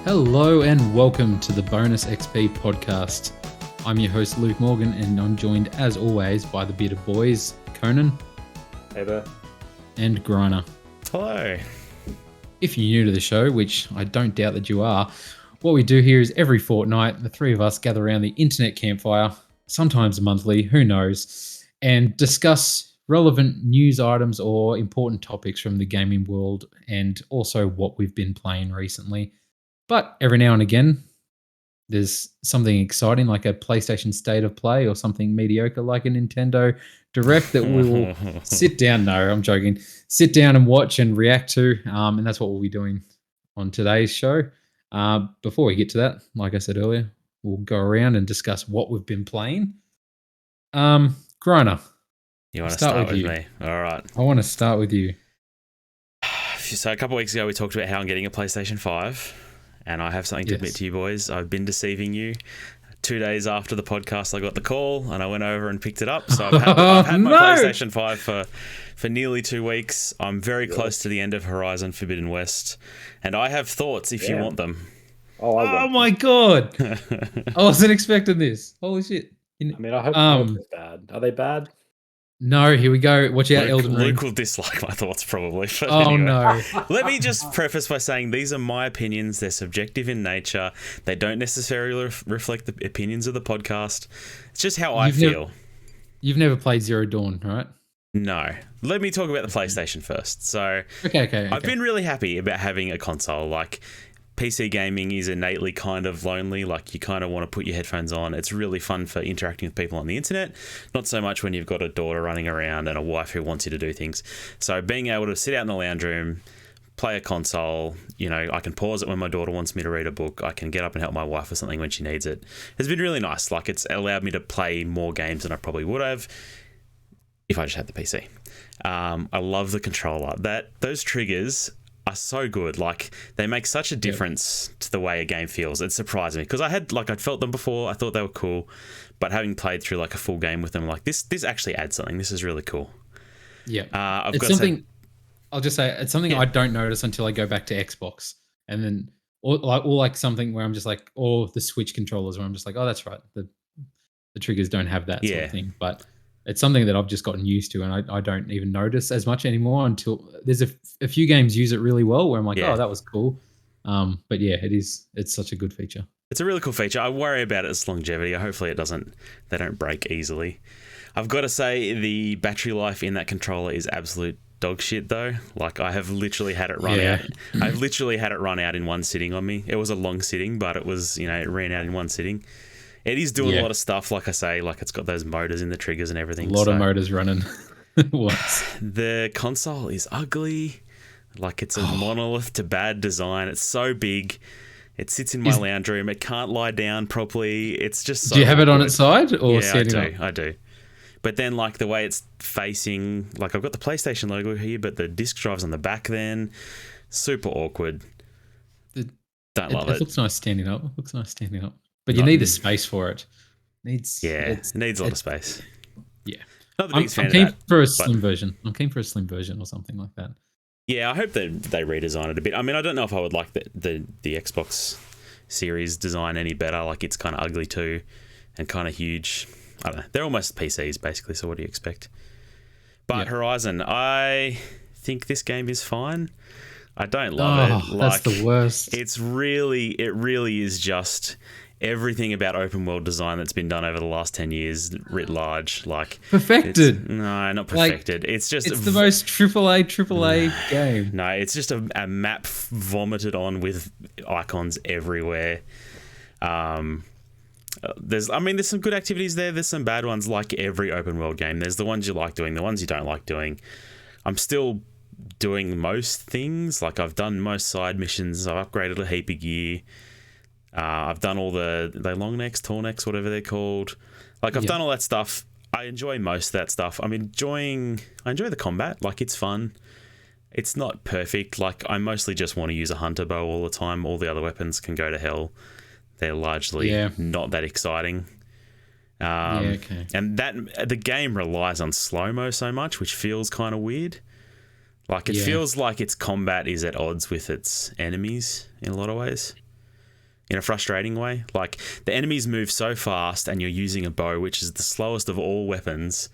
Hello and welcome to the Bonus XP podcast. I'm your host Luke Morgan and I'm joined as always by the Bearded Boys, Conan. Hey there. And Griner. Hello. If you're new to the show, which I don't doubt that you are, what we do here is every fortnight, the three of us gather around the internet campfire, sometimes monthly, who knows, and discuss relevant news items or important topics from the gaming world and also what we've been playing recently. But every now and again, there's something exciting like a PlayStation State of Play or something mediocre like a Nintendo Direct that we will sit down. No, I'm joking. Sit down and watch and react to. And that's what we'll be doing on today's show. Before we get to that, like I said earlier, we'll go around and discuss what we've been playing. Griner. You want to start with me? All right. I want to start with you. So a couple of weeks ago, we talked about how I'm getting a PlayStation 5. And I have something to admit to you boys. I've been deceiving you. 2 days after the podcast, I got the call and I went over and picked it up. So I've had my PlayStation 5 for nearly 2 weeks. I'm very close to the end of Horizon Forbidden West. And I have thoughts if you want them. Oh my God. I wasn't expecting this. Holy shit. I hope it's bad. Are they bad? No, here we go. Watch out, Elden Ring. Luke will dislike my thoughts probably. But oh, anyway, no. Let me just preface by saying these are my opinions. They're subjective in nature. They don't necessarily reflect the opinions of the podcast. It's just how I feel. You've never played Zero Dawn, right? No. Let me talk about the PlayStation first. So, Okay. I've been really happy about having a console. Like, PC gaming is innately kind of lonely. Like, you kind of want to put your headphones on. It's really fun for interacting with people on the internet. Not so much when you've got a daughter running around and a wife who wants you to do things. So being able to sit out in the lounge room, play a console, I can pause it when my daughter wants me to read a book. I can get up and help my wife with something when she needs it. It's been really nice. Like, it's allowed me to play more games than I probably would have if I just had the PC. I love the controller. Those triggers are so good. Like, they make such a difference to the way a game feels. It surprised me because I'd felt them before. I thought they were cool, but having played through like a full game with them, like this actually adds something. This is really cool. Yeah, I'll just say it's something I don't notice until I go back to Xbox, and then or something where I'm just like, or the Switch controllers where I'm just like, oh, that's right, the triggers don't have that sort of thing, but. It's something that I've just gotten used to, and I don't even notice as much anymore until there's a few games use it really well where I'm like, oh, that was cool. But yeah, it's such a good feature. It's a really cool feature. I worry about its longevity. Hopefully they don't break easily. I've got to say the battery life in that controller is absolute dog shit though. Like, I have literally had it run out. I've literally had it run out in one sitting on me. It was a long sitting, but it was, it ran out in one sitting. It is doing a lot of stuff, like I say, like it's got those motors in the triggers and everything. A lot of motors running. The console is ugly. Like, it's a monolith to bad design. It's so big. It sits in my lounge room. It can't lie down properly. It's just so Do you have it on its side or standing up? I do. But then, like, the way it's facing, like, I've got the PlayStation logo here, but the disc drive's on the back then. Super awkward. Don't love it. It looks nice standing up. But you need the space for it. It needs a lot of space. Yeah. Not the biggest fan I'm keen of that, for a slim version. I'm keen for a slim version or something like that. Yeah, I hope that they redesign it a bit. I mean, I don't know if I would like the Xbox Series design any better. Like, it's kind of ugly too and kind of huge. I don't know. They're almost PCs, basically, so what do you expect? But Horizon, I think this game is fine. I don't love it. Like, that's the worst. It really is just everything about open world design that's been done over the last 10 years writ large. Like, perfected. No, not perfected. Like, it's the most AAA game. No, it's just a map vomited on with icons everywhere. There's some good activities there. There's some bad ones, like every open world game. There's the ones you like doing, the ones you don't like doing. I'm still doing most things. Like, I've done most side missions. I've upgraded a heap of gear. I've done all the long necks, tall necks, whatever they're called. Like, I've done all that stuff. I enjoy most of that stuff. I enjoy the combat. Like, it's fun. It's not perfect. Like, I mostly just want to use a hunter bow all the time. All the other weapons can go to hell. They're largely not that exciting. And the game relies on slow-mo so much, which feels kind of weird. Like, it feels like its combat is at odds with its enemies in a lot of ways. in a frustrating way. Like, the enemies move so fast and you're using a bow, which is the slowest of all weapons.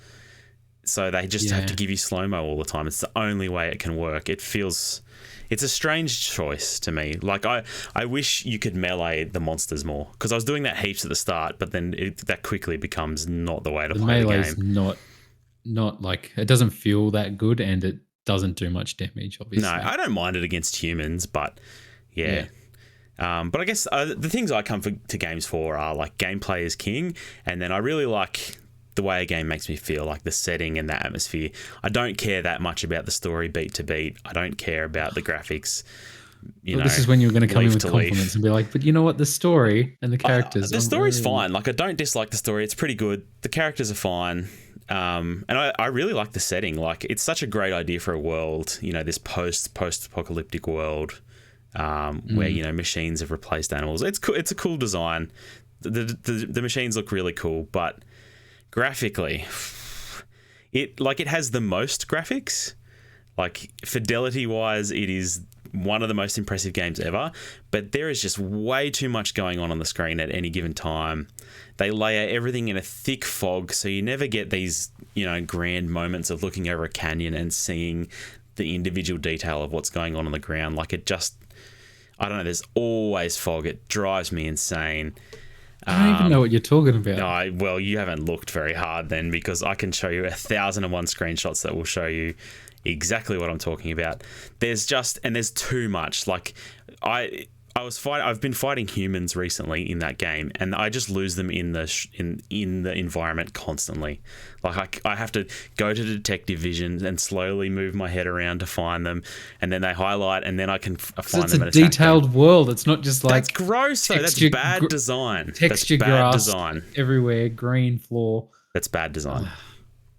So they just have to give you slow-mo all the time. It's the only way it can work. It's a strange choice to me. Like, I wish you could melee the monsters more, because I was doing that heaps at the start, but then that quickly becomes not the way to play the game. Melee's not like, it doesn't feel that good, and it doesn't do much damage, obviously. No, I don't mind it against humans, but yeah. But I guess the things I come to games for are like gameplay is king, and then I really like the way a game makes me feel, like the setting and the atmosphere. I don't care that much about the story beat to beat. I don't care about the graphics. This is when you're going to come in with compliments and be like, but you know what, the story and the characters. The story's fine. Like, I don't dislike the story. It's pretty good. The characters are fine. And I really like the setting. Like, it's such a great idea for a world, this post-apocalyptic world. Where machines have replaced animals. It's cool. It's a cool design. The machines look really cool, but graphically, it has the most graphics. Like, fidelity wise, it is one of the most impressive games ever. But there is just way too much going on the screen at any given time. They layer everything in a thick fog, so you never get these grand moments of looking over a canyon and seeing the individual detail of what's going on the ground. Like, it just, I don't know, there's always fog. It drives me insane. I don't even know what you're talking about. No, well, you haven't looked very hard then, because I can show you 1,001 screenshots that will show you exactly what I'm talking about. There's too much. Like, I've been fighting humans recently in that game, and I just lose them in the environment constantly. Like, I have to go to detective vision and slowly move my head around to find them, and then they highlight, and then I can find them. It's a detailed world. It's not just like, that's gross. Though. That's bad design. Texture grass everywhere, green floor. That's bad design.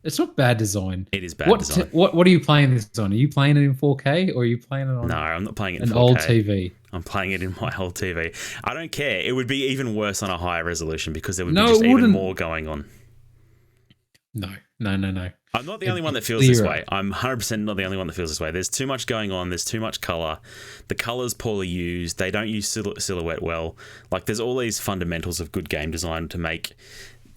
It's not bad design. It is bad design. What are you playing this on? Are you playing it in 4K, or are you playing it on? No, I'm not playing it in 4K. An old TV. I'm playing it in my old TV. I don't care. It would be even worse on a higher resolution, because there would be just even more going on. No. I'm not the only one that feels this way. I'm 100% not the only one that feels this way. There's too much going on. There's too much color. The color's poorly used. They don't use silhouette well. Like, there's all these fundamentals of good game design to make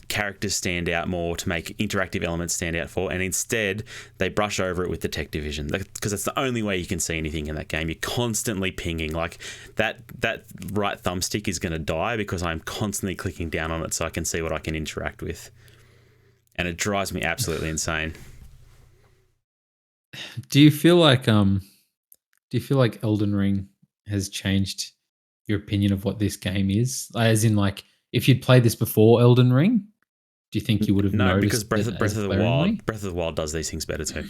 characters stand out more, to make interactive elements stand out for, and instead they brush over it with detective vision, because that's the only way you can see anything in that game. You're constantly pinging. Like, that right thumbstick is going to die because I'm constantly clicking down on it so I can see what I can interact with, and it drives me absolutely insane. Do you feel like Elden Ring has changed your opinion of what this game is? As in, like, if you'd played this before Elden Ring, do you think you would have noticed? No, because Breath of the Wild does these things better too.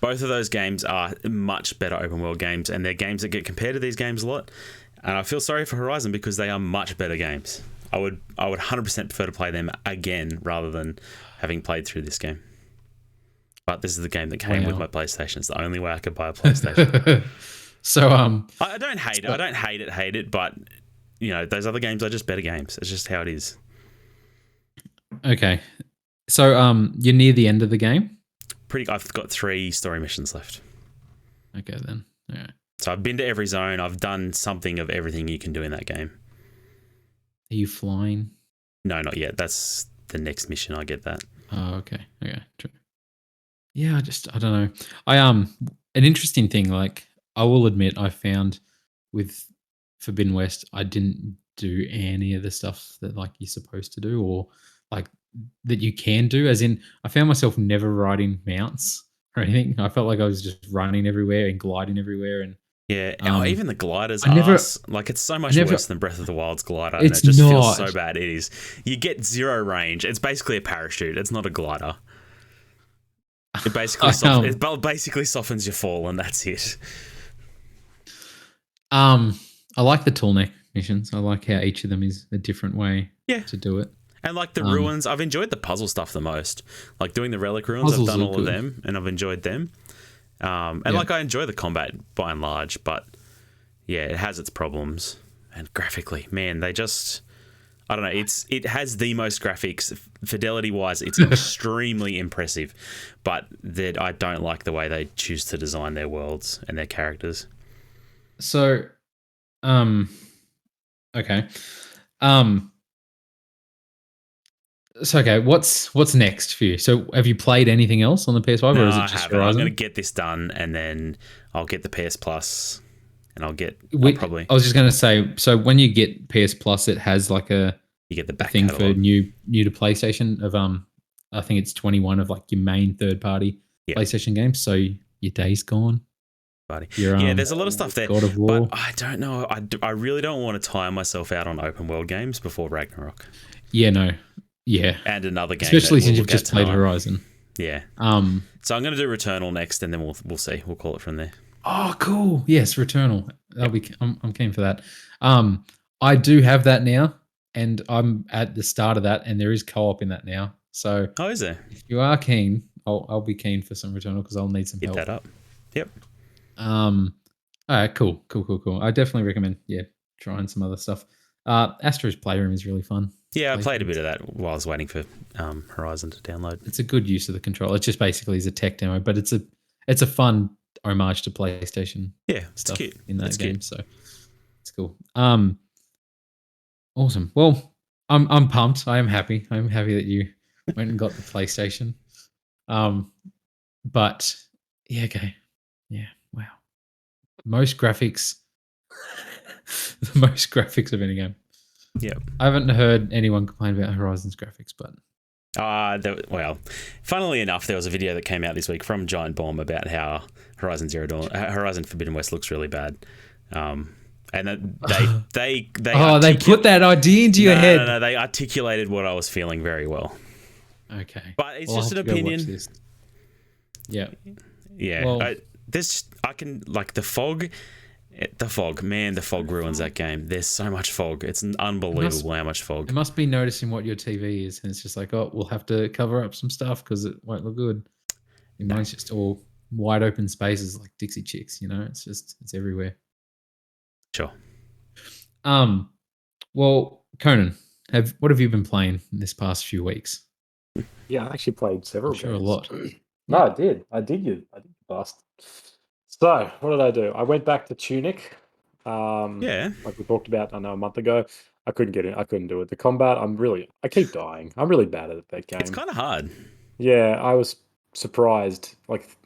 Both of those games are much better open world games, and they're games that get compared to these games a lot. And I feel sorry for Horizon, because they are much better games. I would 100% prefer to play them again rather than having played through this game. But this is the game that came with my PlayStation. It's the only way I could buy a PlayStation. So I don't hate it. I don't hate it, but those other games are just better games. It's just how it is. Okay. So you're near the end of the game? I've got 3 story missions left. Okay then. All right. So I've been to every zone. I've done something of everything you can do in that game. Are you flying? No, not yet. That's the next mission. I get that. Oh, okay. Okay. True. Yeah, I don't know. An interesting thing, like, I will admit, I found with Forbidden West, I didn't do any of the stuff that, like, you're supposed to do, or like that you can do. As in, I found myself never riding mounts or anything. I felt like I was just running everywhere and gliding everywhere. And yeah, even the gliders it's so much worse than Breath of the Wild's glider. It's and it just feels so bad. It is. You get 0 range. It's basically a parachute. It's not a glider. It basically softens your fall, and that's it. I like the tall neck missions. I like how each of them is a different way to do it. And like the ruins, I've enjoyed the puzzle stuff the most. Like doing the relic ruins, I've done all of them, and I've enjoyed them. Like, I enjoy the combat by and large, but yeah, it has its problems. And graphically, man, they just, I don't know. It has the most graphics, fidelity wise. It's extremely impressive, but that I don't like the way they choose to design their worlds and their characters. So, Okay. So okay, what's next for you? So have you played anything else on the PS5 or No, is it I just haven't. I'm Horizon? going to get this done, and then I'll get the PS Plus, and I'll probably I was just going to say, so when you get PS Plus, it has like you get the a back thing for catalog. new to PlayStation of I think it's 21 of like your main third party Yeah. PlayStation games. So your day's gone. Buddy. Your Yeah, there's a lot of stuff there, God of but War. I don't know. I really don't want to tire myself out on open world games before Ragnarok. Yeah, no, yeah. And another game, Especially that we'll since you've look at just played tonight. Horizon. Yeah. Um. So I'm going to do Returnal next, and then we'll see. We'll call it from there. Oh, cool. Yes, Returnal. I'm keen for that. I do have that now, and I'm at the start of that, and there is co-op in that now. So, Oh, is there? if you are keen, I'll be keen for some Returnal because I'll need some Hit help. that up. Yep. All right, cool. I definitely recommend, trying some other stuff. Astro's Playroom is really fun. Yeah, I played a bit of that while I was waiting for Horizon to download. It's a good use of the controller. It just basically is a tech demo, but it's a fun homage to PlayStation. Yeah, it's stuff cute. in that It's game. cute. So it's cool. Awesome. Well, I'm pumped. I am happy. I'm happy that you went and got the PlayStation. But yeah, okay. Yeah, wow. Most graphics the most graphics of any game. Yep. I haven't heard anyone complain about Horizon's graphics, but well, funnily enough, there was a video that came out this week from Giant Bomb about how Horizon Forbidden West looks really bad. And that they they put that idea into your head. No, they articulated what I was feeling very well. Okay, but it's I'll just an have to go watch opinion. this. Yeah, Yeah. Well, I can like the fog. The fog, man, the fog ruins that game. There's so much fog. It's unbelievable how much fog. It must be noticing what your TV is, and it's just like, oh, we'll have to cover up some stuff because it won't look good. And mine's just all wide open spaces like Dixie Chicks, it's everywhere. Sure. Well, Conan, what have you been playing in this past few weeks? Yeah, I actually played several games. A lot. No, I did. I did you bust. So, what did I do? I went back to Tunic. Yeah. Like we talked about, I know, a month ago. I couldn't get it. I couldn't do it. The combat, I keep dying. I'm really bad at that game. It's kind of hard. Yeah, I was surprised. Like,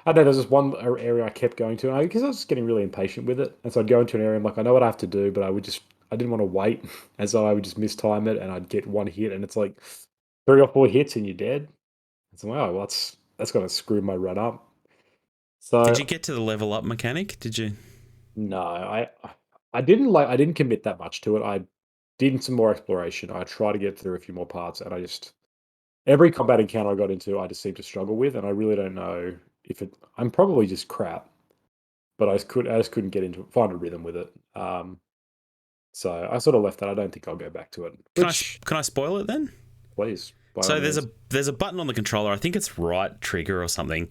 I don't know, there's this one area I kept going to, because I was just getting really impatient with it. And so I'd go into an area, I'm like, I know what I have to do, but I didn't want to wait. And so I would just mistime it, and I'd get one hit, and it's like 3 or 4 hits, and you're dead. It's like, oh, well, that's going to screw my run up. So did you get to the level up mechanic? Did you? No, I didn't commit that much to it. I did some more exploration. I tried to get through a few more parts, and every combat encounter I got into, I just seemed to struggle with, and I really don't know if I'm probably just crap, but I just couldn't find a rhythm with it. So I sort of left that. I don't think I'll go back to it. Can I spoil it then? Please. So there's a button on the controller. I think it's right trigger or something.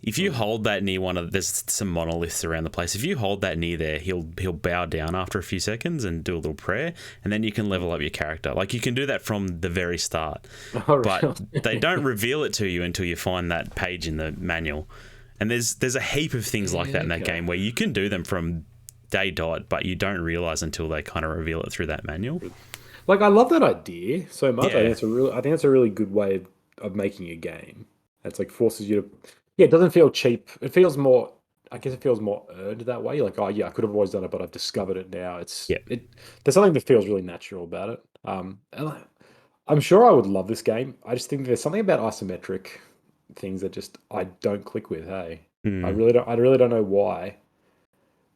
If you hold that near there's some monoliths around the place. If you hold that near there, he'll bow down after a few seconds and do a little prayer, and then you can level up your character. Like you can do that from the very start, but they don't reveal it to you until you find that page in the manual. And there's a heap of things like that in that game where you can do them from day dot, but you don't realize until they kind of reveal it through that manual. Like, I love that idea so much. Yeah. I think it's a really good way of making a game. It's like forces you to. Yeah, it doesn't feel cheap. It feels more. I guess it feels more earned that way. Like, oh yeah, I could have always done it, but I've discovered it now. There's something that feels really natural about it. And I'm sure I would love this game. I just think there's something about isometric things that just I don't click with. Hey, I really don't know why,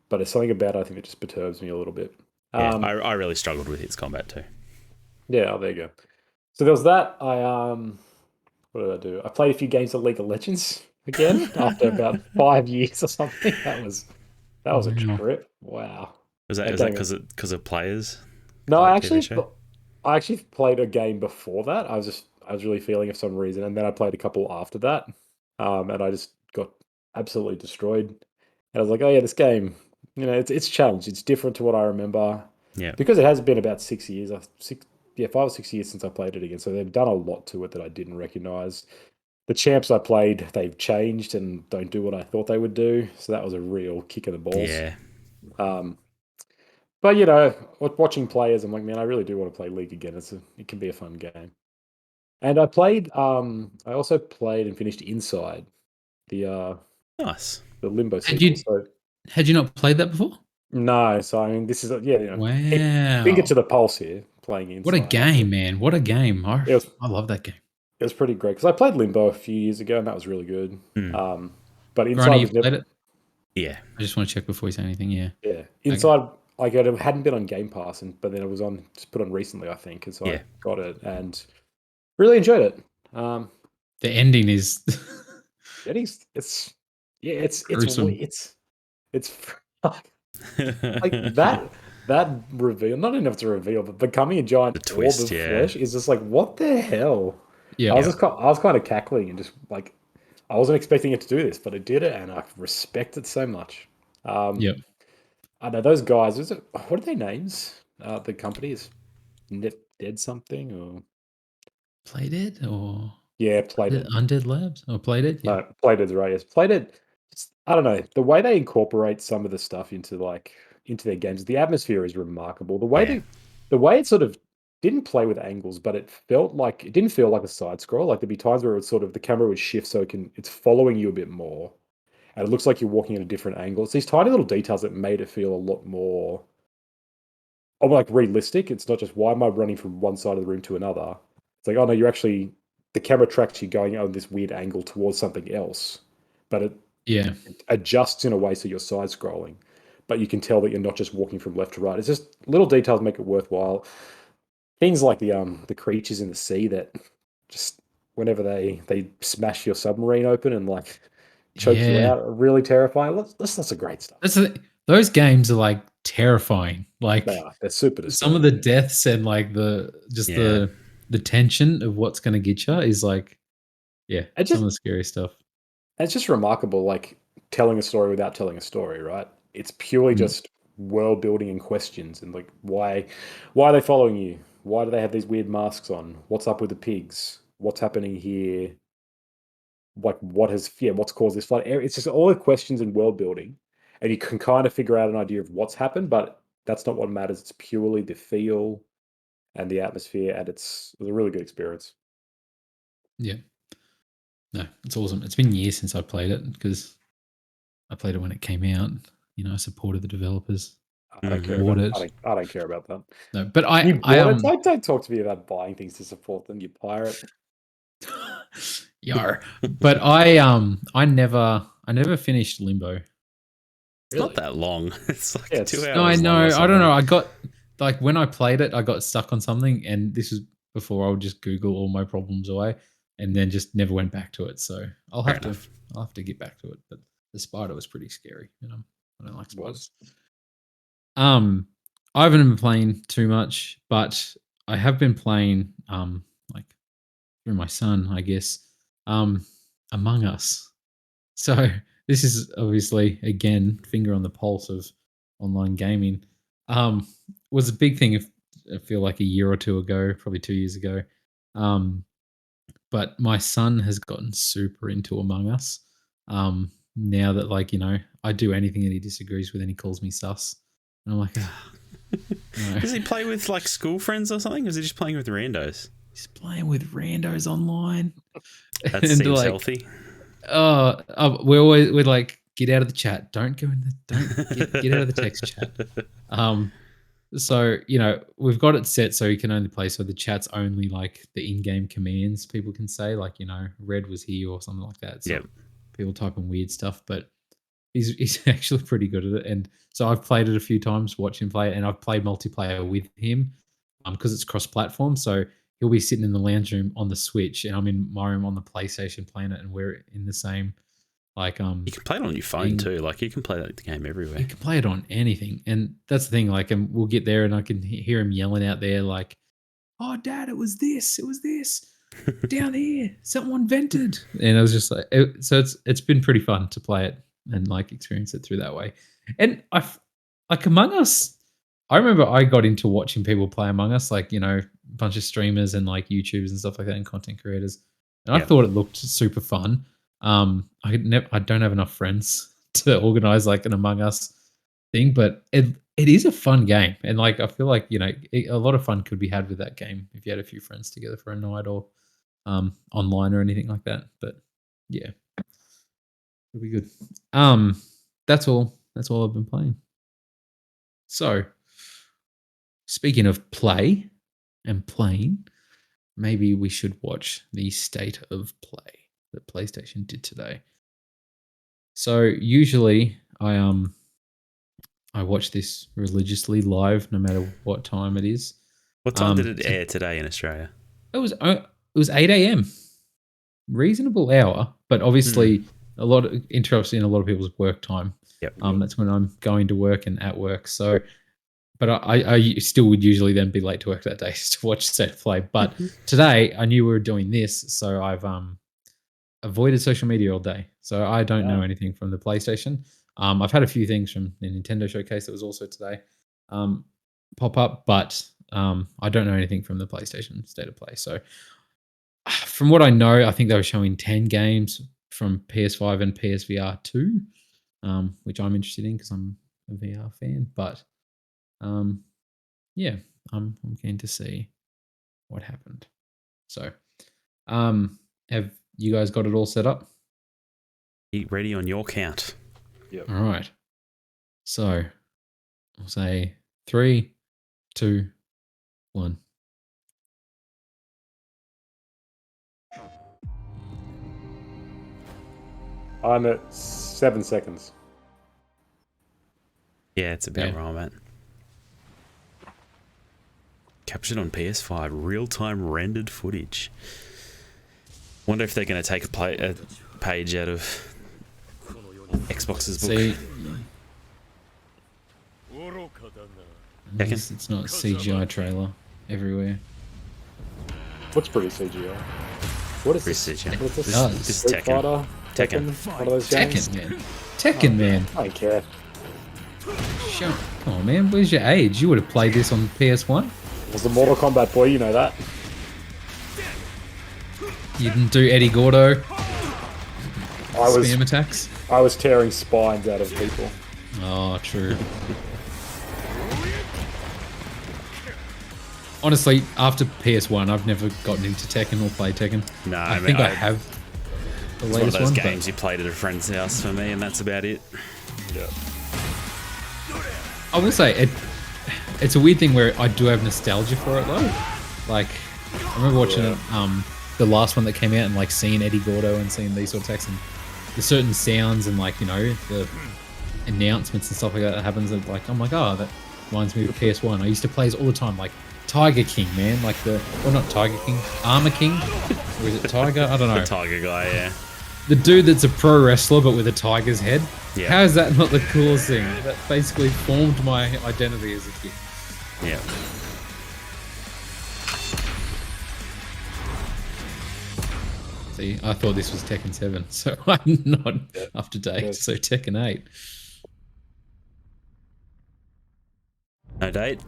but there's something about it I think that just perturbs me a little bit. Yeah, I really struggled with its combat too. Yeah, there you go. So there was that. What did I do? I played a few games of League of Legends again after about 5 years or something. That was a trip. Wow. Was that because of players? No, I actually played a game before that. I was really feeling it for some reason, and then I played a couple after that, and I just got absolutely destroyed. And I was like, oh yeah, this game, it's challenged. It's different to what I remember. Yeah. Because it has been about 6 years. 5 or 6 years since I played it again. So they've done a lot to it that I didn't recognize. The champs I played, they've changed and don't do what I thought they would do. So that was a real kick in the balls. Yeah. But you know, watching players, I'm like, man, I really do want to play League again. It can be a fun game. And I played. I also played and finished Inside, the Nice. the Limbo Had sequel. you So had you not played that before? no, so I mean, this is yeah, you know, finger Wow. to the pulse here, playing What a Inside. game, man. What a game. I It was love that game. it was pretty great because I played Limbo a few years ago and that was really good. Mm. But Granny, Inside you was never. played it? Yeah. I just want to check before you say anything. Yeah. Yeah, Okay. Inside. Like it hadn't been on Game Pass, but then it was on just put on recently, I think, and so Yeah. I got it and really enjoyed it. The ending is It's yeah, it's gruesome. it's like that reveal. Not enough to reveal, but becoming a giant The twist, orb of yeah. flesh is just like what the hell. Yeah. I was kind of cackling and just like I wasn't expecting it to do this, but it did it, and I respect it so much. Yep. I know those guys. What are their names? The company is Dead something or Played it or yeah, played it. Undead Labs or played it? Yeah. No, played it right. Yes, played it. I don't know the way they incorporate some of the stuff into their games. The atmosphere is remarkable. Yeah. The way it sort of didn't play with angles, but it didn't feel like a side scroll. Like there'd be times where the camera would shift so it's following you a bit more, and it looks like you're walking at a different angle. It's these tiny little details that made it feel a lot more like realistic. It's not just why am I running from one side of the room to another. It's like, oh no, the camera tracks you going on this weird angle towards something else, but Yeah. it adjusts in a way so you're side scrolling, but you can tell that you're not just walking from left to right. It's just little details make it worthwhile. Things like the creatures in the sea that just whenever they smash your submarine open and like choke you Yeah. out are really terrifying. That's lots of great stuff. Those games are like terrifying. They Like are. They're super some of disturbing. the deaths and like Yeah. the tension of what's going to get you is like, yeah, It some just of the scary stuff. It's just remarkable, like telling a story without telling a story, right? It's purely Mm. just world building and questions, and like why are they following you? Why do they have these weird masks on? What's up with the pigs? What's happening here? Like what's caused this flood? It's just all the questions and world building, and you can kind of figure out an idea of what's happened, but that's not what matters. It's purely the feel and the atmosphere, and it was a really good experience. Yeah. No, it's awesome. It's been years since I played it because I played it when it came out. You know, I supported the developers. I don't care Bought about it. I don't care about that. No, but You bought it? Don't talk to me about buying things to support them, you pirate. Yar. But I never finished Limbo. It's not that long. It's like Yeah, 2 hours. No, I know. long or I don't something. know. I got like when I played it, I got stuck on something, and this was before I would just Google all my problems away, and then just never went back to it. So I'll Fair have enough. to get back to it. But the spider was pretty scary. You know, I don't like Was. spiders. I haven't been playing too much, but I have been playing like through my son, I guess, Among Us. So this is obviously again finger on the pulse of online gaming. Was a big thing. I feel like a year or two ago, probably 2 years ago. But my son has gotten super into Among Us. Now that like I do anything that he disagrees with, and he calls me sus, and I'm like, no. Does he play with like school friends or something? Or is he just playing with randos? He's playing with randos online. That And seems like, healthy. we're like, get out of the chat. Don't go in the. Don't get out of the text chat. So we've got it set so you can only play. So the chat's only like the in-game commands people can say, like red was here or something like that. So Yep. people typing weird stuff, but he's actually pretty good at it. And so I've played it a few times, watched him play it, and I've played multiplayer with him because it's cross-platform. So he'll be sitting in the lounge room on the Switch, and I'm in my room on the PlayStation playing it, and we're in the same like You can play it on your phone thing. too. Like you can play that game everywhere. You can play it on anything, and that's the thing. Like, and we'll get there, and I can hear him yelling out there, like, "Oh, Dad, it was this down here. Someone vented." And I was just like, so it's been pretty fun to play it and like experience it through that way. And like Among Us, I remember I got into watching people play Among Us, like a bunch of streamers and like YouTubers and stuff like that, and content creators, and I Yeah. thought it looked super fun. I don't have enough friends to organize like an Among Us thing, but it is a fun game, and like I feel like a lot of fun could be had with that game if you had a few friends together for a night or online or anything like that. But yeah, it'll be good. That's all. That's all I've been playing. So, speaking of play and playing, maybe we should watch the state of play that PlayStation did today. So usually I watch this religiously live, no matter what time it is. What time did it air today in Australia? It was 8 a.m. Reasonable hour, but obviously a lot of interrupts in a lot of people's work time. Yep. That's when I'm going to work and at work. So, but I still would usually then be late to work that day to watch State of Play. But today I knew we were doing this, so I've avoided social media all day. So I don't know anything from the PlayStation. I've had a few things from the Nintendo showcase that was also today pop up, but I don't know anything from the PlayStation State of Play. So from what I know, I think they were showing 10 games from PS5 and PSVR 2, which I'm interested in because I'm a VR fan. But yeah, I'm keen to see what happened. So have you guys got it all set up? Eat ready on your count. Yep. All right. So I'll say 3, 2, 1. I'm at 7 seconds. Yeah, it's about right, man. Captured on PS5, real-time rendered footage. Wonder if they're going to take a page out of Xbox's book. See, Tekken? it's not CGI trailer everywhere. What's pretty CGI? What is Pretty this? CGI. What is this? This is Street Tekken. Fighter? Tekken. One of those games? Tekken, man. Tekken, man. I don't care. Come on, man. Where's your age? You would have played this on PS1. I was the Mortal Kombat boy, you know that. You didn't do Eddie Gordo I spam attacks. I was tearing spines out of people. Oh, true. Honestly, after PS1, I've never gotten into Tekken or played Tekken. No, I think I have the It's one of latest those one. games you played at a friend's house for me, and that's about it. Yeah. I will say it's a weird thing where I do have nostalgia for it though. Like I remember watching it, the last one that came out and like seeing Eddie Gordo and seeing these sort of attacks and the certain sounds and like the announcements and stuff like that happens and like I'm like, oh, that reminds me of PS1. I used to play this all the time, like Tiger King, man, like not Tiger King, Armor King, or is it Tiger? I don't know. The Tiger guy, yeah. The dude that's a pro wrestler but with a tiger's head. Yeah. How is that not the coolest thing? That basically formed my identity as a kid. Yeah. See, I thought this was Tekken 7, so I'm not up to date. Yes. So Tekken 8. No date?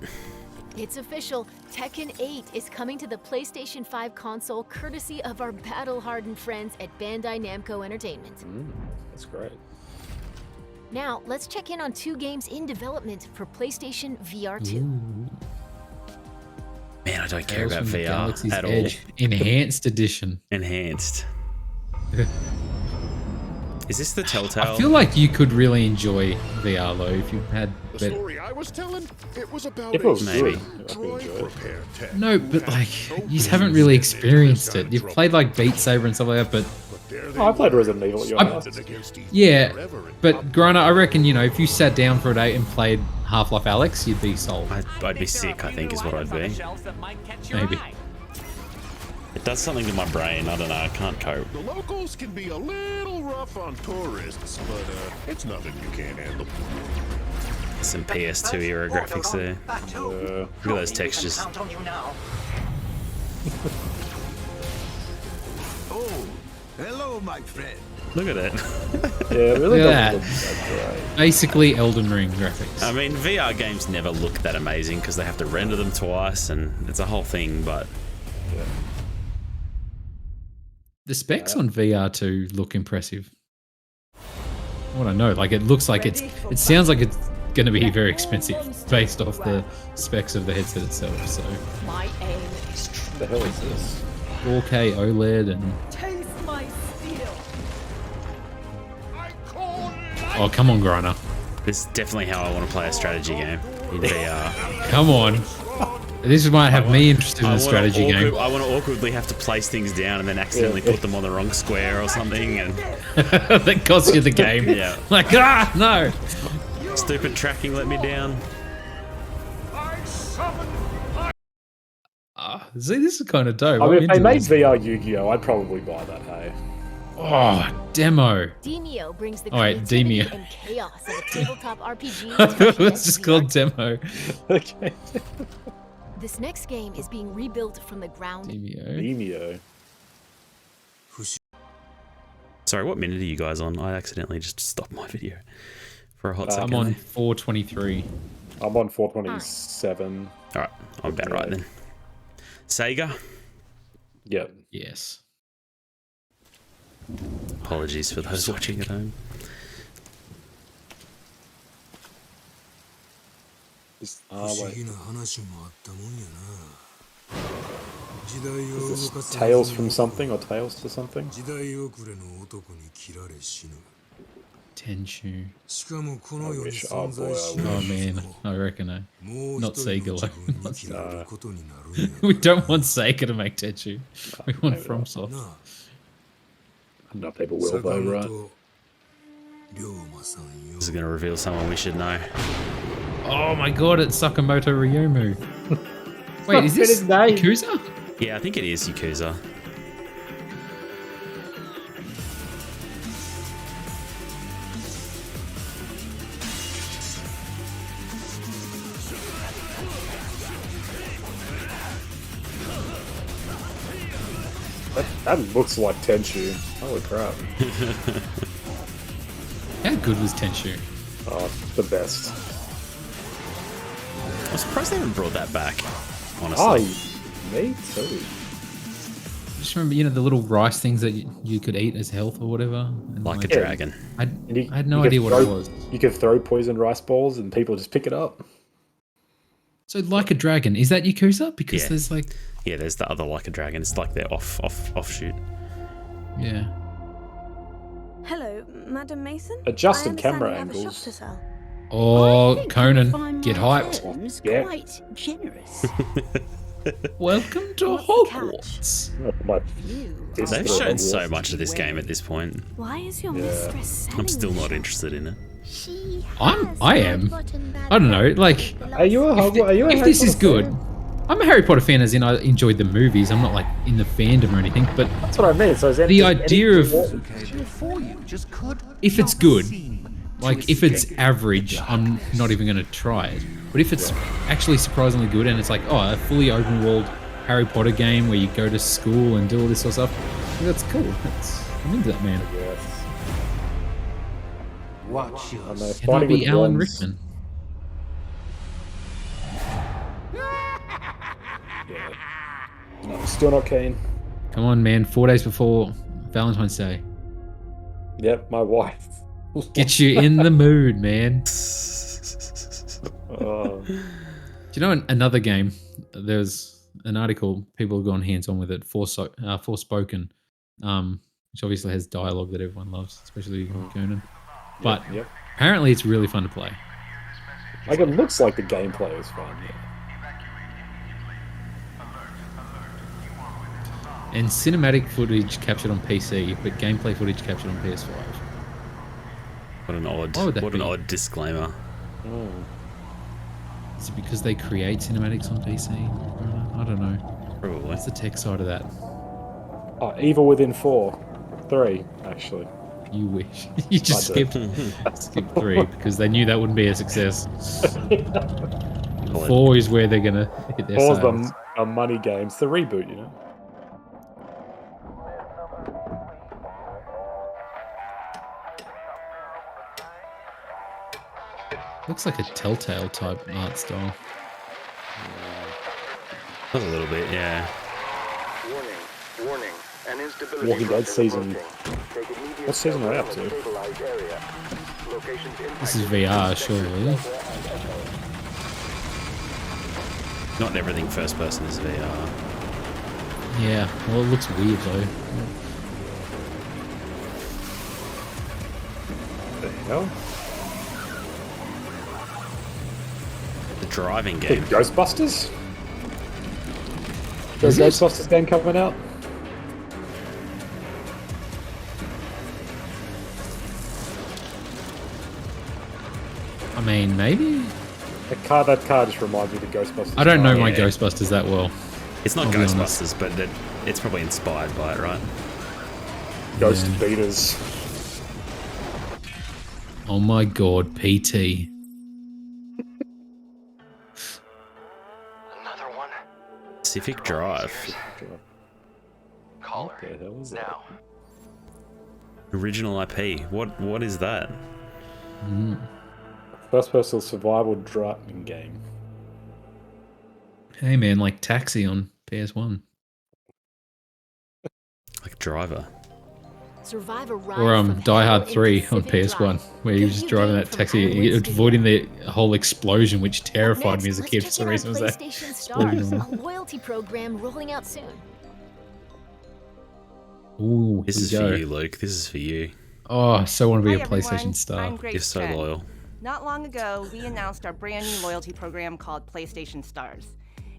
It's official. Tekken 8 is coming to the PlayStation 5 console courtesy of our battle-hardened friends at Bandai Namco Entertainment. That's great. Now, let's check in on 2 games in development for PlayStation VR 2. Man, I don't care Tales about from the VR Galaxy's at all. Edge Enhanced Edition. Enhanced. Is this the Telltale? I feel like you could really enjoy VR though if you had The better. story I was telling, it was about If it was Maybe. good, I could droid enjoy it. repair tech. No, but like you haven't really experienced it. You've played like Beat Saber and stuff like that, but Oh, I played Resident Evil at your house. yeah. But Grana, I reckon if you sat down for a day and played Half-Life Alyx, you'd be sold. I'd be sick, I think, is what I'd be. Maybe. It does something to my brain. I don't know. I can't cope. The locals can be a little rough on tourists, but it's nothing you can't handle. Some PS2 era graphics there. Look at those textures. Oh, hello, my friend. Look at it. Yeah, it really Look at doesn't look that great. Basically Elden Ring graphics. I mean, VR games never look that amazing because they have to render them twice, and it's a whole thing. But The specs on VR2 look impressive. What I know, like it looks like it sounds like it's going to be very expensive based off the specs of the headset itself. So My aim is What the hell is this? 4K OLED and taste my steel. oh come on, Griner, This is definitely how I want to play a strategy game in VR. come on. This might have me interested in a strategy game. I want to awkwardly have to place things down and then accidentally put them on the wrong square or something. And That costs you the game. Yeah. Like no. Stupid tracking let me down. See, this is kind of dope. I mean, I'm if they into made this. VR Yu-Gi-Oh, I'd probably buy that. Hey. Oh, demo. Demio brings the All right, creativity Demio. and chaos of a tabletop RPG. to It's just VR. called demo. Okay. This next game is being rebuilt from the ground. Demio. Demio. Sorry, what minute are you guys on? I accidentally just stopped my video for a hot second. I'm on there. 423. I'm on 427. All right, I'm about right then. Sega. Yep. Yes. Apologies for those watching at home. Wait. Is this Tales from something or Tales to something? Tenchu. I wish. Oh boy, I Oh wish. man, I reckon not Sega. No. We don't want Sega to make Tenchu. We want maybe not. FromSoft. No people will though, right? This is going to reveal someone we should know. Oh my god, it's Sakamoto Ryomu. Wait, is this his name. Yakuza? Yeah, I think it is Yakuza. That looks like Tenchu. Holy crap. How good was Tenchu? Oh, the best. I'm surprised they haven't brought that back, honestly. Oh, me too. Just remember, the little rice things that you could eat as health or whatever. And Like a dragon. I You- had you no could idea what throw- it was. You could throw poison rice balls and people just pick it up. So like a dragon, is that Yakuza? Because Yeah. there's like, Yeah, there's the other Like a Dragon. It's like their offshoot. yeah. Hello, Madam Mason. Adjusted I understand camera you have a shop angles. to sell. Oh, Conan, get hyped. Yeah. Quite generous. Welcome to What's the catch? Hogwarts. Like, They've It's shown the- so much of this game at this point. Why is your Yeah. mistress selling I'm still the not shop? interested in it. I am. I don't know, like, Are you a Hogwarts? Are you a if Harry this is Potter good, fan? I'm a Harry Potter fan as in I enjoyed the movies. I'm not like in the fandom or anything, but That's what I mean. So is that the idea of For you, just could if it's not good, seem to like if it's escape average, I'm not even going to try it. But if it's actually surprisingly good and it's like, oh, a fully open world Harry Potter game where you go to school and do all this sort of stuff, that's cool. I'm into that, man. Yes. Watch And yours. they're It might fighting be with Alan wands. Rickman. No, still not keen. Come on, man. 4 days before Valentine's Day. Yep, my wife. Get you in the mood, man. Oh, Do you know another game? There's an article. People have gone hands-on with it. Forspoken, which obviously has dialogue that everyone loves, especially Conan. But yep. apparently, it's really fun to play. Like it looks like the gameplay is fun. Yeah. And cinematic footage captured on PC, but gameplay footage captured on PS5. What an odd, Why would that what an be? odd disclaimer. Is it because they create cinematics on PC? I don't know. Probably. What's the tech side of that? Oh, Evil Within 3, actually. You wish. You just I do. skipped 3 because they knew that wouldn't be a success. Well, 4 is where they're gonna hit their 4's sales. a money game. It's the reboot, you know. Looks like a Telltale type art style. a little bit, yeah. Warning, warning. Walking Dead season. What season are they up to? This is VR, surely. Not everything first person is VR. Yeah, well, it looks weird though. The hell? The driving Big game. Ghostbusters? There's a Ghostbusters game coming out? I mean, maybe? That car just reminds me of the Ghostbusters. I don't know car. my Yeah. Ghostbusters that well. It's not I'll be Ghostbusters, but it's probably inspired by it, right? Ghost Yeah. Beaters. Oh my god, PT. Another one. Pacific Drive. Caller. What the hell is that? Now. Original IP. What is that? First person survival driving game. Hey man, like Taxi on PS1. Like Driver. Survive a ride Or from Die hell Hard in 3 on Pacific PS1, Drive. where he was Good just driving game that from taxi, Highways avoiding Studio. the whole explosion, which terrified me as a Next, kid for let's some check reason. in Was our that PlayStation exploding Stars, on a loyalty program rolling out soon. Ooh, This is for you, Luke. This is for you. Oh, I so want to be Hi, a PlayStation everyone. star. I'm Grace You're so Chen. loyal. Not long ago, we announced our brand new loyalty program called PlayStation Stars.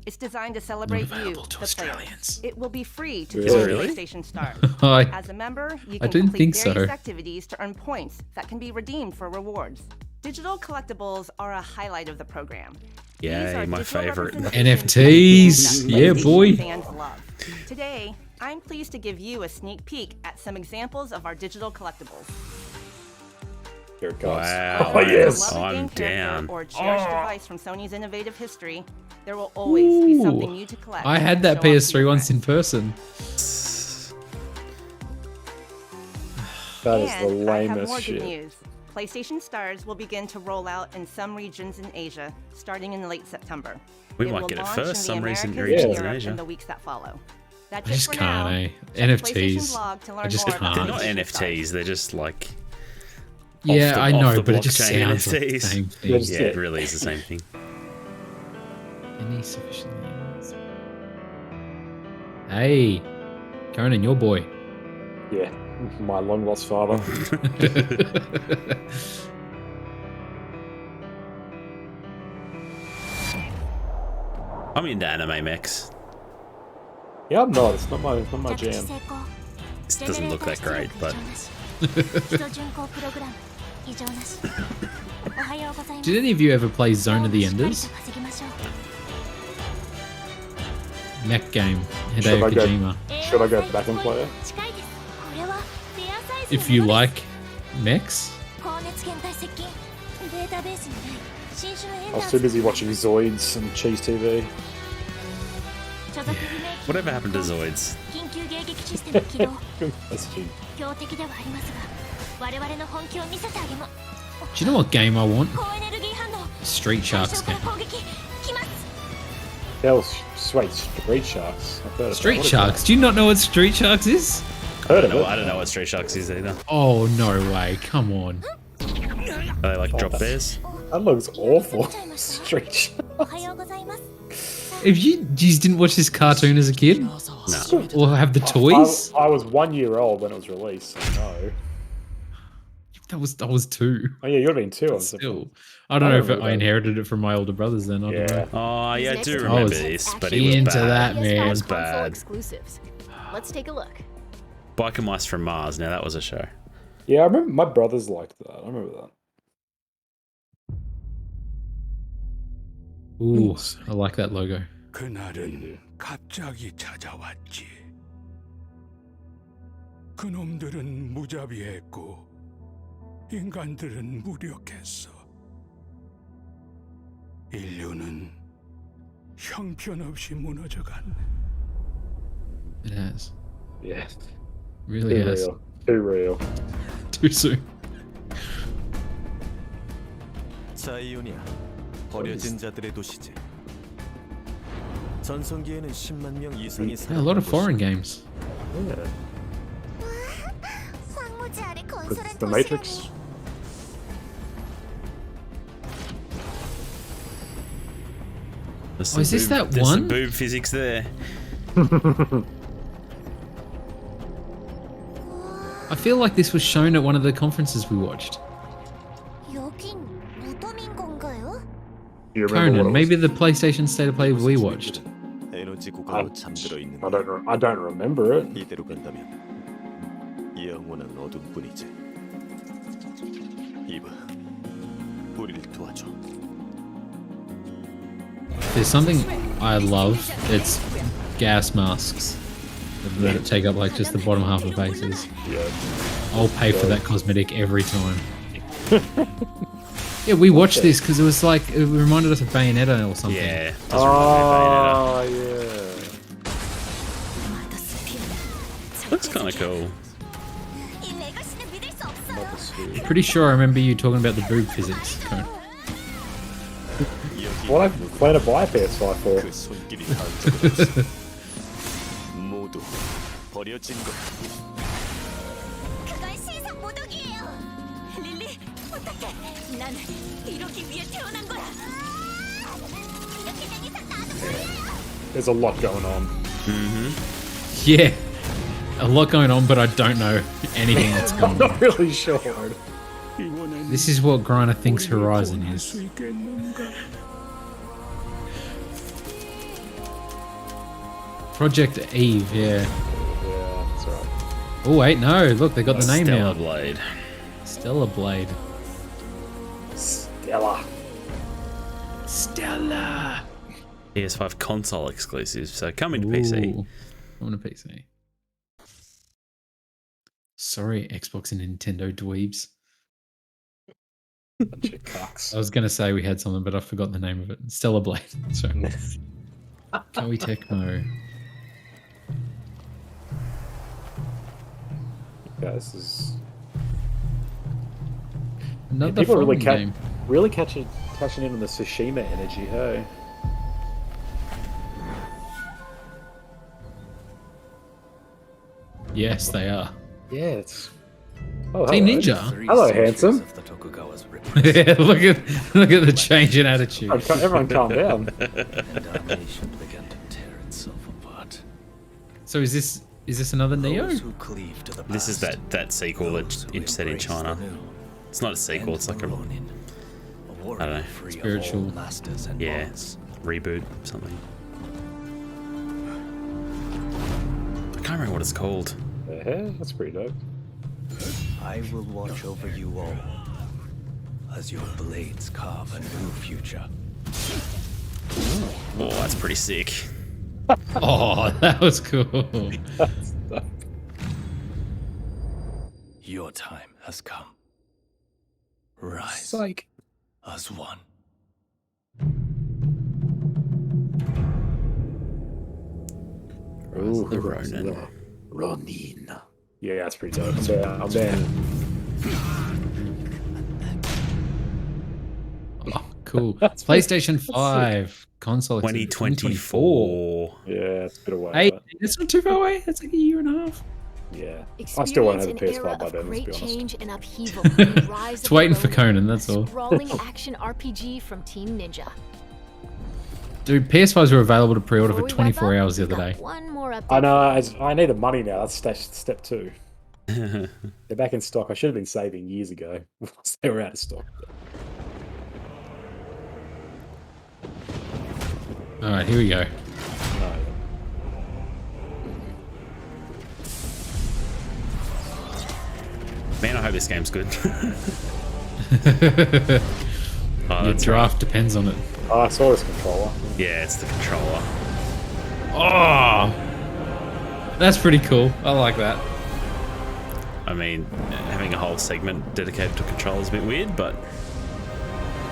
It's designed to celebrate Not you, available to the player. Australians. It will be free to Is join it really? PlayStation Stars. I, As a member, you I can didn't complete think so. various activities to earn points that can be redeemed for rewards. Digital collectibles are a highlight of the program. These Yay, are my digital favorite. representations NFTs, of the yeah, PlayStation boy. Fans love. Today, I'm pleased to give you a sneak peek at some examples of our digital collectibles. Here it goes. Wow. Oh, yes. Love a I'm game character down. or a cherished device from Sony's innovative history, there will always be something new to collect. I had and that show off to PS3 your once in friends. person. That is the And I have lamest more shit. good news. PlayStation Stars will begin to roll out in some regions in Asia, starting in late September. We It might will get it launch first, in the some recent Americas regions and in Europe Asia. in the weeks that follow. That's I it just for can't, now. eh? Check NFTs. PlayStation blog to learn I just more about can't. They're not PlayStation Stars. NFTs. They're just like Yeah, off the- I off know, the but it just blockchain sounds like the NFTs. same thing. Yes. yeah, it really is the same thing. Any sufficient names? Hey, Conan, your boy. Yeah, my long lost father. I'm into anime mechs. Yeah, I'm not. It's not my jam. This doesn't look that great, but Did any of you ever play Zone of the Enders? Mech game, Should Hideo I go- Kojima. Should I go back and play it? If you like mechs, I was too busy watching Zoids and Cheese TV. whatever happened to Zoids? That's cheap. do you know what game I want? Street Sharks game. That was sweet. Street Sharks. I've heard of that. Street What is Sharks. Do you not know what Street Sharks is? that? Heard of No, it. I don't know what Street Sharks is either. Oh no way! Come on. Are they like drop bears? That looks awful. Street Sharks. If you just didn't watch this cartoon as a kid, No. or have the toys, I was 1 year old when it was released. So no. I was 2. Oh yeah, you'd have been 2. I'm Still, I don't know if remember I that. inherited it from my older brothers. Then I don't Yeah. know. Oh, yeah, I do Next remember up, this, but action it was into bad. that, man. It was PS5 console bad. exclusives. Let's take a look. Biker Mice from Mars. Now that was a show. Yeah, I remember my brothers liked that. I remember that. Ooh, I like that logo. 그날은 갑자기 찾아왔지. 그놈들은 무자비했고 인간들은 무력했어. 인류는 형편없이 무너져갔네. It has. Yeah. Really Too has. real. Too real. Too soon. 자이오니아, 버려진 자들의 도시지. 전성기에는 10만 명 이상이 Yeah, a lot of foreign games. Yeah. It's the Matrix. Oh, is this that There's one? some boob physics there. I feel like this was shown at one of the conferences we watched. You remember Conan, what it maybe was? the PlayStation State of Play we watched. 에너지 I, 구간으로 잠들어 있는 I don't remember it. 이대로 간다면 영원한 어둠뿐이지. 이브, 우리를 도와줘. There's something I love. It's gas masks that take up like just the bottom half of faces. Yeah. I'll pay for that cosmetic every time. Yeah, we watched this because it was like it reminded us of Bayonetta or something. Yeah. Does remind me of yeah. Bayonetta. Looks kind of cool. Pretty sure I remember you talking about the boob physics. Conan. What I plan to buy a PS5 for? 그 손길이 닿은 모두 버려진 것. There's a lot going on. Yeah, a lot going on, but I don't know anything that's I'm going on. not really sure. This is what Griner thinks Horizon is. Project Eve, yeah. Yeah, that's right. Oh wait, no, look, they got the name Stellar now. Blade. Stellar Blade. Stella. Stella. PS5 console exclusive, so coming to PC. Ooh, coming to PC. Sorry, Xbox and Nintendo dweebs. Bunch of cocks. I was going to say we had something, but I forgot the name of it. Stellar Blade. Sorry. Koei Tecmo. Yeah, this is Another people really fighting game. really cashing in on the Tsushima energy, hey. Yes, they are. Yeah, it's oh, Team hello. Ninja. Hello, handsome. Yeah, look at the change in attitude. Everyone calm down. So is this another Neo? This is that sequel that's set in China. It's not a sequel, it's like a, I don't know, Spiritual. yeah, reboot, something. I can't remember what it's called. Yeah, that's pretty dope. I will watch over you all as your blades carve a new future. Oh, that's pretty sick. Oh, that was cool. Your time has come. Rise Psych. as one. Rise of the Ronin. Ronin. Yeah, that's pretty dope. I'm there. Oh, cool. PlayStation 5 console. 2024. Yeah, it's a bit away. Hey, but it's not too far away. That's like a year and a half. yeah. I still won't have a Experience an era PS5 by of then, let's great be honest. change and upheaval. The Rise It's of the waiting for Ronin, Conan, that's all. Sprawling action RPG from Team Ninja. Dude, PS5s were available to pre-order for Before we wrap 24 up, hours the we've other got day. One more update. I know, I need the money now. That's step 2. They're back in stock. I should have been saving years ago once they were out of stock. Alright, here we go. No. Man, I hope this game's good. Oh, Your that's draft depends on it. Oh, I saw this controller. Yeah, it's the controller. Oh! That's pretty cool. I like that. I mean, having a whole segment dedicated to controller is a bit weird, but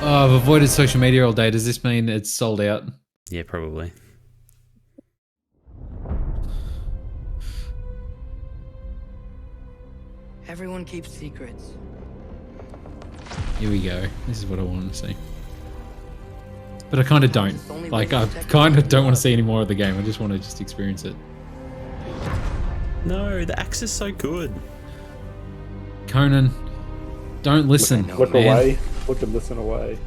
Oh, I've avoided social media all day. Does this mean it's sold out? yeah, probably. Everyone keeps secrets. Here we go. This is what I want to see. But I kind of don't. Like, I kind of don't want to see any more of the game. I just want to just experience it. No, the axe is so good. Conan, don't listen. Look man. away. Look and listen away.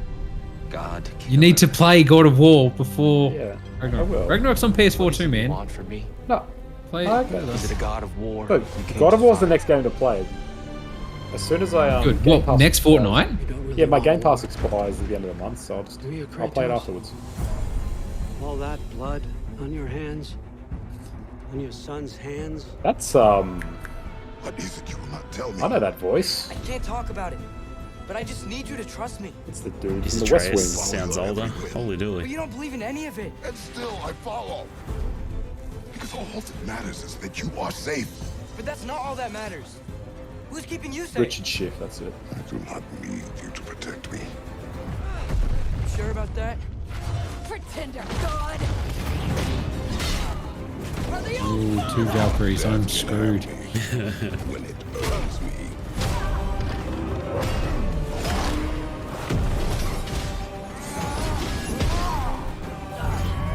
God. You need to play God of War before Yeah, I Ragnarok. will. Ragnarok's on PS4 too, man. Want from me? No. Play it. Okay. with Is us. it a God of War? But you came God of to War's the find? next game to play. As soon as I Good. Game What, Pass next expires- fortnight? You don't really Yeah, my want Game Pass war. expires at the end of the month, so Do you, I'll play it Kratos? afterwards. All that blood on your hands, on your son's hands. That's What is it you will not tell me? I know that voice. I can't talk about it, but I just need you to trust me. It's the dude His from the West Atreus Wing. sounds older. Holy But dooly. you don't believe in any of it. And still I follow. Because all that matters is that you are safe. But that's not all that matters. Who's keeping you safe? Richard Schiff, that's it. I do not need you to protect me. You sure about that? Pretender God! Ooh, 2 Valkyries. I'm screwed. When it earns me.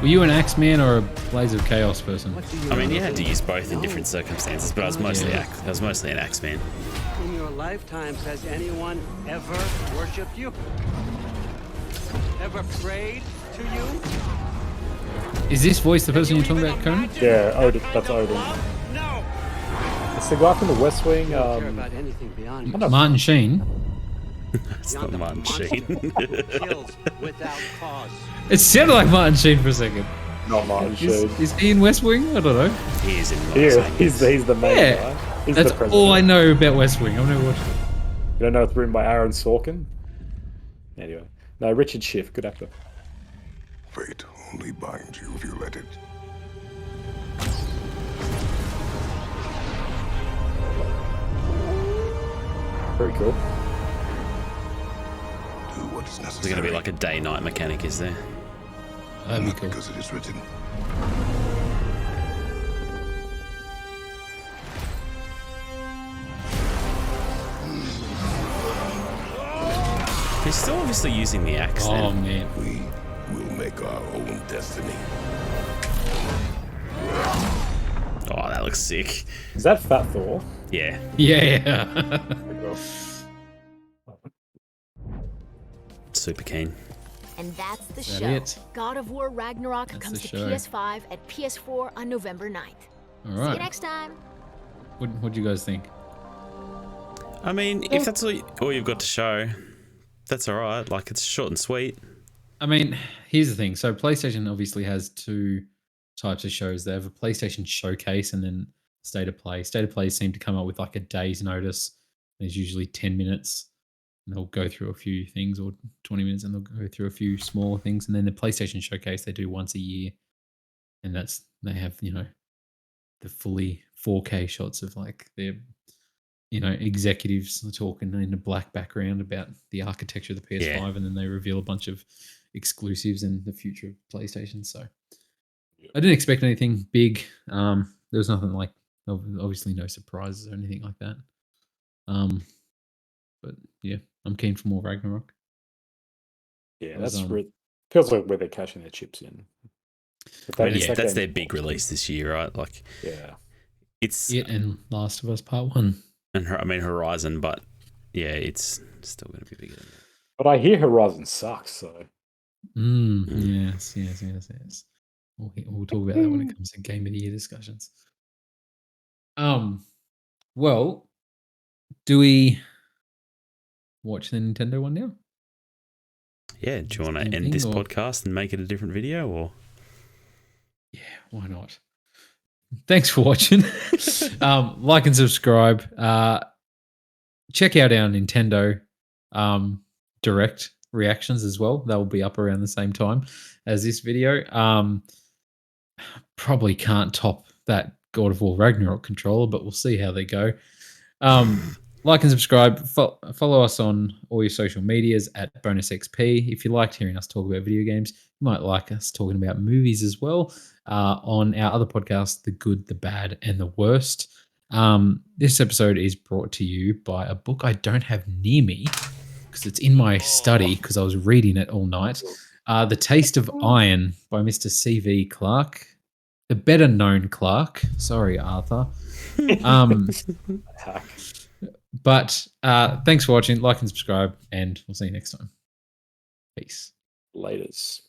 Were you an Axeman or a Blaze of Chaos person? I mean, you had to use both in different circumstances, but I was mostly an axe man. In your lifetimes, has anyone ever worshipped you? Ever prayed to you? Is this voice the person you're talking about, Conan? Yeah, Odin. That's Odin. No. It's the guy from the West Wing. Care about anything beyond I don't know. Martin Sheen. It's not Martin Sheen. kills without cause. It sounded like Martin Sheen for a second. Not Martin Sheen. Is he in West Wing? I don't know. He is in Yeah, he's the main Yeah. guy. He's That's the president. all I know about West Wing. I've never watched it. You don't know it's written by Aaron Sorkin? Anyway. No, Richard Schiff, good actor. Fate only binds you if you let it. Very cool. Do what is There's necessary. going to be like a day-night mechanic, is there? That'd be Not cool. because it is written. He's still obviously using the axe Oh, then. man. We will make our own destiny. Oh, that looks sick. Is that Fat Thor? Yeah. Yeah. Very cool. Super keen. And that's the that show. it? God of War Ragnarok That's comes the to show. PS5 and PS4 on November 9th. All See you right. next time. What do you guys think? I mean, if that's all you've got to show, that's all right. Like, it's short and sweet. I mean, here's the thing. So PlayStation obviously has 2 types of shows. They have a PlayStation Showcase and then State of Play. State of Play seem to come up with like a day's notice. There's usually 10 minutes. And they'll go through a few things, or 20 minutes, and they'll go through a few smaller things. And then the PlayStation Showcase they do once a year, and they have the fully 4K shots of like their executives talking in a black background about the architecture of the PS5, Yeah. and then they reveal a bunch of exclusives and the future of PlayStation. So I didn't expect anything big. There was nothing like obviously no surprises or anything like that. But yeah, I'm keen for more Ragnarok. Yeah, Was, that's feels like where they're cashing their chips in. If I mean, if yeah, that's game- their big release this year, right? Like, Yeah. it's It and Last of Us Part 1. and I mean Horizon, but yeah, it's still going to be bigger than that. But I hear Horizon sucks, so Yes. We'll talk about that when it comes to Game of the Year discussions. Well, do we watch the Nintendo one now? Yeah, do you want to Same end this thing, or- podcast and make it a different video, or? Yeah, why not? Thanks for watching. Like and subscribe. Check out our Nintendo direct reactions as well. They will be up around the same time as this video. Probably can't top that God of War Ragnarok controller, but we'll see how they go. Like and subscribe. Follow us on all your social medias at BonusXP. If you liked hearing us talk about video games, you might like us talking about movies as well on our other podcast, The Good, the Bad, and the Worst. This episode is brought to you by a book I don't have near me because it's in my study because I was reading it all night. The Taste of Iron by Mr. C.V. Clarke. the better known Clark. Sorry, Arthur. Um, Hack. but thanks for watching. Like and subscribe, and we'll see you next time. Peace. Laters.